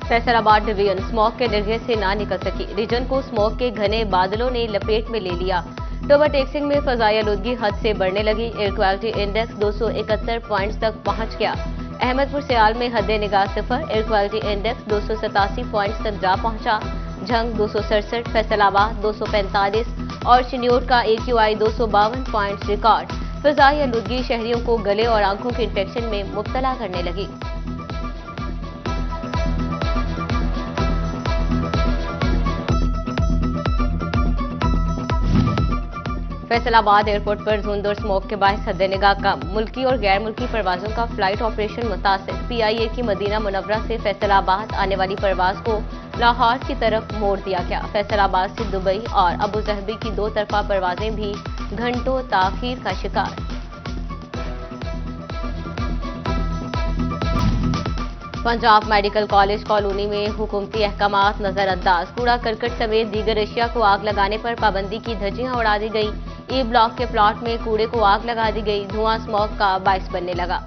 Faisalabad division smog के डगे से ना निकल सकी। रीजन को स्मॉग के घने बादलों ने लपेट में ले लिया। टोबा टेक्सिंग में फजाई आलूदगी हद से बढ़ने लगी। एयर क्वालिटी इंडेक्स 271 पॉइंट्स तक पहुंच गया। अहमदपुर सियाल में हद निगाह 0। एयर क्वालिटी इंडेक्स 287 पॉइंट्स तक जा पहुंचा। झंग 267, फैसलाबाद 245 और चिन्योट का AQI 252 पॉइंट्स रिकॉर्ड। फजाई आलूदगी शहरियों को गले और आंखों के इंफेक्शन में मुब्तला करने लगी। फैसलाबाद एयरपोर्ट पर धुंध और स्मोक के बायस हद-ए-निगाह कम। मुल्की और गैर मुल्की परवाजों का फ्लाइट ऑपरेशन मुतासिर। PIA की मदीना मुनव्वरा से फैसलाबाद आने वाली परवाज को लाहौर की तरफ मोड़ दिया गया। फैसलाबाद से दुबई और अबू जहबी की 2 तरफा परवाजें भी घंटों ताखीर का शिकार। पंजाब मेडिकल कॉलेज कॉलोनी में हुकूमती अहकामात नजरअंदाज। कूड़ा करकट समेत दीगर अशिया को आग लगाने पर पाबंदी की धज्जियां उड़ा दी गई। E ब्लॉक के प्लॉट में कूड़े को आग लगा दी गई। धुआं स्मॉग का बायस बनने लगा।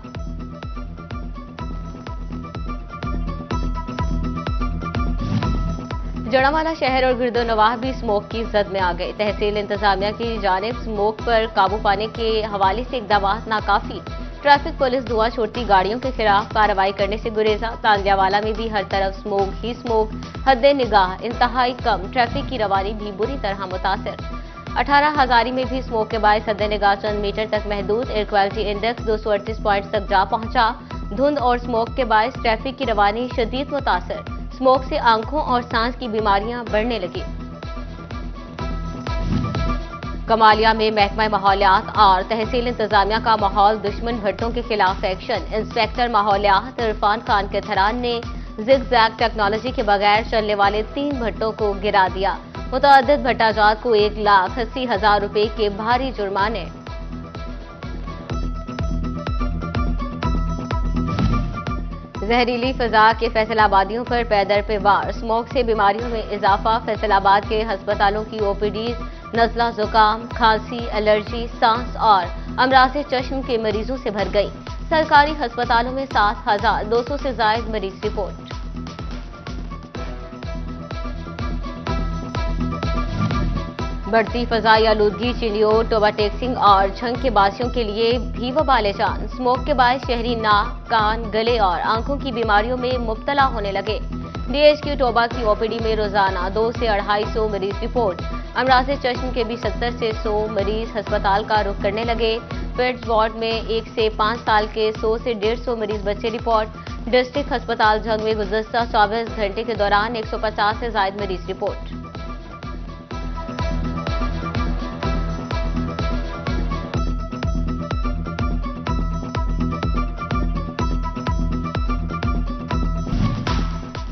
जड़ावाला शहर और गिरदोनवाह भी स्मोक की जद में आ गए। तहसील इंतजामिया की जानिब स्मोक पर काबू पाने के हवाले से इकदाम नाकाफी। ट्रैफिक पुलिस धुआं छोड़ती गाड़ियों के खिलाफ कार्रवाई करने से गुरेजा। तांगियावाला में भी हर तरफ स्मोक ही स्मोक। हद निगाह इंतहाई कम। ट्रैफिक की रवानी भी बुरी तरह मुतासर। 18 हजारी में भी स्मोक के बायस हद निगाह चंद मीटर तक महदूद। एयर क्वालिटी इंडेक्स 238 पॉइंट्स तक जा पहुंचा। धुंध और स्मोक के बायस ट्रैफिक की रवानी शदीद मुतासर। स्मोक से आंखों और सांस की बीमारियां बढ़ने लगी। कमालिया में महकमा माहौलियात और तहसील इंतजामिया का माहौल दुश्मन भट्टों के खिलाफ एक्शन। इंस्पेक्टर माहौलियात इरफान खान के थरान ने जिग-जैग टेक्नोलॉजी के बगैर चलने वाले 3 भट्टों को गिरा दिया। मुतअद्दिद भट्टाजात को 1,80,000 रुपए के भारी जुर्माने। जहरीली फिजा के फैसलाबादियों पर पैदर पे वार। स्मोक से बीमारियों में इजाफा। फैसलाबाद के अस्पतालों की OPDs नज़ला, जुकाम, खांसी, एलर्जी, सांस और अमराज़े चश्म के मरीजों से भर गई। सरकारी अस्पतालों में 7,200 से जायद मरीज रिपोर्ट। बढ़ती फजाई आलूदगी चिन्योट, टोबा टेक्सिंग और झंग के बासियों के लिए भी वबाले जान। स्मोक के बायस शहरी नाक, कान, गले और आंखों की बीमारियों में मुब्तला होने लगे। DHQ टोबा की OPD में रोजाना 200 से 250 मरीज रिपोर्ट। अमराज़े चश्म के भी 70 से 100 मरीज अस्पताल का रुख करने लगे। पेट्स वार्ड में 1 से 5 साल के 100 से 150 मरीज बच्चे रिपोर्ट। डिस्ट्रिक्ट अस्पताल झंग में गुज़श्ता 24 घंटे के दौरान 150 से जायद मरीज रिपोर्ट।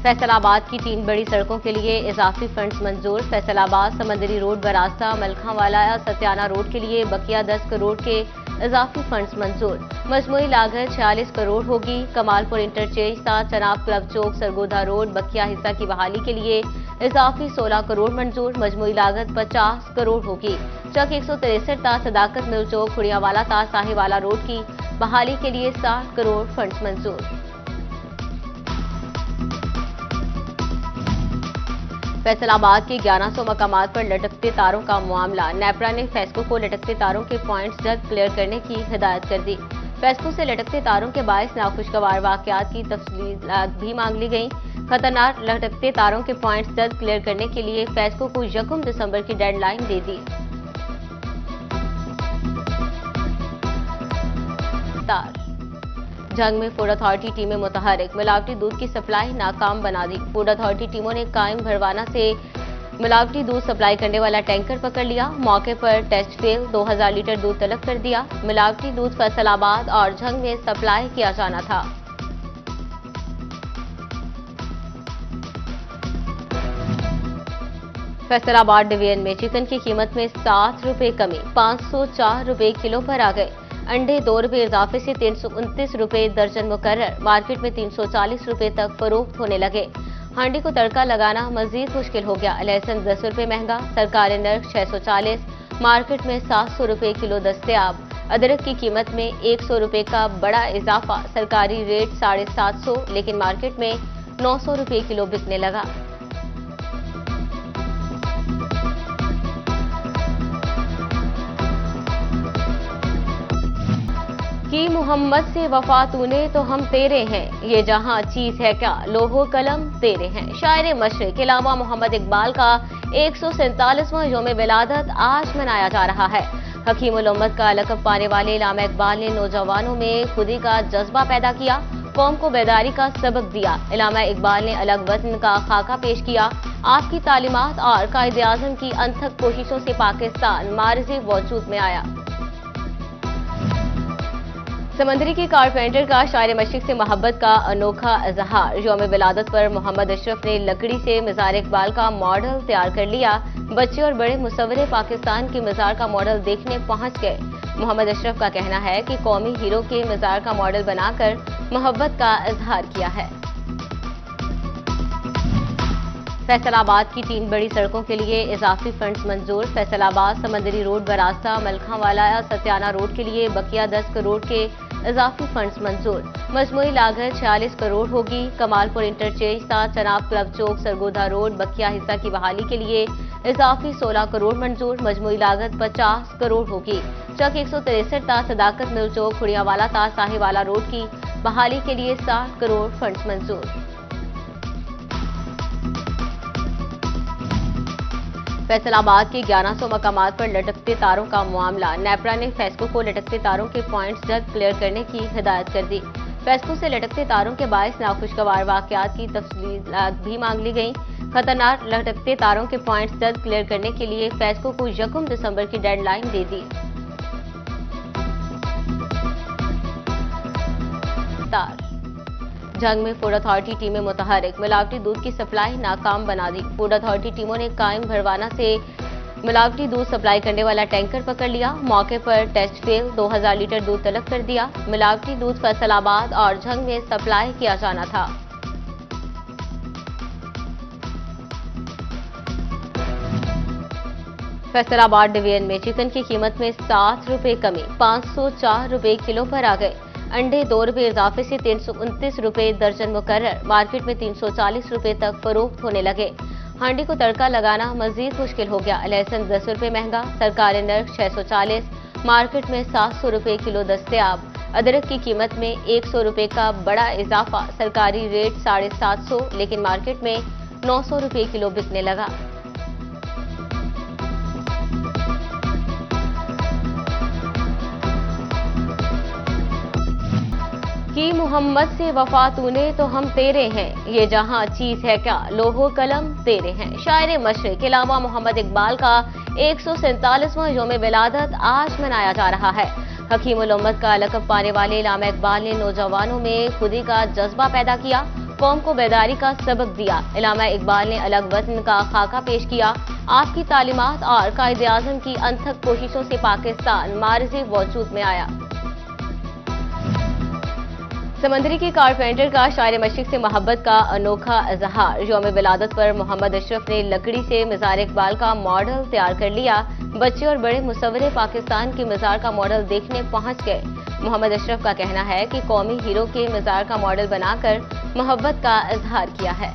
फैसलाबाद की 3 बड़ी सड़कों के लिए इजाफी फंड्स मंजूर। फैसलाबाद समंदरी रोड बरास्ता मलखावाला सत्याना रोड के लिए बकिया 10 करोड़ के इजाफी फंड्स मंजूर। मजमूई लागत 46 करोड़ होगी। कमालपुर इंटरचेंज ता चनाब क्लब चौक सरगोधा रोड बकिया हिस्सा की बहाली के लिए इजाफी 16 करोड़ मंजूर। मजमूई लागत 50 करोड़ होगी। चक 163 ता सदाकत मिल चौक खुड़ियावाला ता साहिवाला रोड की बहाली के लिए 60 करोड़ फंड्स मंजूर। फैसलाबाद के 1100 मकामात पर लटकते तारों का मामला। नेपरा ने फेस्को को लटकते तारों के पॉइंट्स जल्द क्लियर करने की हिदायत कर दी। फेस्को से लटकते तारों के बायस नाखुशगवार वाकयात की तफसीलात भी मांग ली गई। खतरनाक लटकते तारों के पॉइंट्स जल्द क्लियर करने के लिए फेस्को को 1 दिसंबर की डेडलाइन दे दी। झंग में फूड अथॉरिटी टीमें मुतहरिक। मिलावटी दूध की सप्लाई नाकाम बना दी। फूड अथॉरिटी टीमों ने कायम भरवाना से मिलावटी दूध सप्लाई करने वाला टैंकर पकड़ लिया। मौके पर टेस्ट फेल। 2000 लीटर दूध तलब कर दिया। मिलावटी दूध फैसलाबाद और झंग में सप्लाई किया जाना था। फैसलाबाद डिवीजन में चिकन की कीमत में 7 रुपए कमी। 504 रुपए किलो पर आ गए। अंडे 2 रुपए इजाफे से 329 रुपए दर्जन मुकर्रर। मार्केट में 340 रुपए तक फरोख्त होने लगे। हांडी को तड़का लगाना मजीद मुश्किल हो गया। लहसुन 10 रुपए महंगा। सरकारी नर्क 640। मार्केट में 700 रुपए किलो दस्तयाब। अदरक की कीमत में 100 रुपए का बड़ा इजाफा। सरकारी रेट 750, लेकिन मार्केट में 900 रुपए किलो बिकने लगा। की मोहम्मद से वफा तूने तो हम तेरे हैं, ये जहां चीज है क्या लोहो कलम तेरे हैं। शायर मशरिक इलामा मोहम्मद इकबाल का 147वां यौम विलादत आज मनाया जा रहा है। हकीमुल उम्मत का लक़ब पाने वाले इलामा इकबाल ने नौजवानों में खुदी का जज्बा पैदा किया, कौम को बेदारी का सबक दिया। इलामा इकबाल ने अलग वतन का खाका पेश किया। आपकी तालीमात और कायदे आज़म की अनथक कोशिशों से पाकिस्तान मारिज़े वजूद में आया। समंदरी के कारपेंटर का शायर मशरिक से मोहब्बत का अनोखा इजहार। यौम विलादत पर मोहम्मद अशरफ ने लकड़ी से मज़ार इकबाल का मॉडल तैयार कर लिया। बच्चे और बड़े मुसव्विरे पाकिस्तान के मज़ार का मॉडल देखने पहुंच गए। मोहम्मद अशरफ का कहना है कि कौमी हीरो के मज़ार का मॉडल बनाकर मोहब्बत का इजहार किया है। फैसलाबाद की 3 बड़ी सड़कों के लिए इजाफी फंड्स मंजूर। फैसलाबाद समंदरी रोड बरास्ता मलखावाला सत्याना रोड के लिए बकिया 10 करोड़ के इजाफी फंड्स मंजूर। मजमूई लागत 46 करोड़ होगी। कमालपुर इंटरचेंज ता चनाब क्लब चौक सरगोधा रोड बकिया हिस्सा की बहाली के लिए इजाफी 16 करोड़ मंजूर। मजमूई लागत 50 करोड़ होगी। चक 163 ता सदाकत मिल चौक खुड़ियावाला ता साहिवाला रोड की बहाली के लिए 60 करोड़ फंड्स मंजूर। फैसलाबाद के 1100 मकामात पर लटकते तारों का मामला। नेपरा ने फेस्को को लटकते तारों के पॉइंट्स जल्द क्लियर करने की हिदायत कर दी। फेस्को से लटकते तारों के बायस नाखुशगवार वाकयात की तफसीलात भी मांग ली गई। खतरनाक लटकते तारों के पॉइंट्स जल्द क्लियर करने के लिए फेस्को को 1 दिसंबर की डेडलाइन दे दी। जंग में फूड अथॉरिटी टीमें मुतहरिक। मिलावटी दूध की सप्लाई नाकाम बना दी। फूड अथॉरिटी टीमों ने कायम भरवाना से मिलावटी दूध सप्लाई करने वाला टैंकर पकड़ लिया। मौके पर टेस्ट फेल 2000 लीटर दूध तलब कर दिया। मिलावटी दूध फैसलाबाद और झंग में सप्लाई किया जाना था। फैसलाबाद डिवीजन में चिकन की कीमत में 7 रुपए कमी, 504 रुपए किलो पर आ गए। अंडे 2 रुपए इजाफे से 329 रुपए दर्जन मुकर्रर। मार्केट में 340 रुपए तक फरोख्त होने लगे। हांडी को तड़का लगाना मजीद मुश्किल हो गया। लहसुन 10 रुपए महंगा, सरकारी नर्क 640, मार्केट में 700 रुपए किलो दस्तयाब। अदरक की कीमत में 100 रुपए का बड़ा इजाफा, सरकारी रेट 750 लेकिन मार्केट में 900 रुपए किलो बिकने लगा। की मोहम्मद से वफा तूने तो हम तेरे हैं, ये जहां चीज है क्या लोहो कलम तेरे हैं। शायर मशरिक इलामा मोहम्मद इकबाल का 147वां यौम विलादत आज मनाया जा रहा है। हकीमुल उम्मत का लक़ब पाने वाले इलामा इकबाल ने नौजवानों में खुदी का जज्बा पैदा किया, कौम को बेदारी का सबक दिया। इलामा इकबाल ने अलग वतन का खाका पेश किया। आपकी तालीमात और कायदे आज़म की अनथक कोशिशों से पाकिस्तान मारिज़े वजूद में आया। समंदरी के कारपेंटर का शायर मशरिक से मोहब्बत का अनोखा इजहार। यौम विलादत पर मोहम्मद अशरफ ने लकड़ी से मज़ार इकबाल का मॉडल तैयार कर लिया। बच्चे और बड़े मुसव्विरे पाकिस्तान के मज़ार का मॉडल देखने पहुंच गए। मोहम्मद अशरफ का कहना है कि कौमी हीरो के मज़ार का मॉडल बनाकर मोहब्बत का इजहार किया है।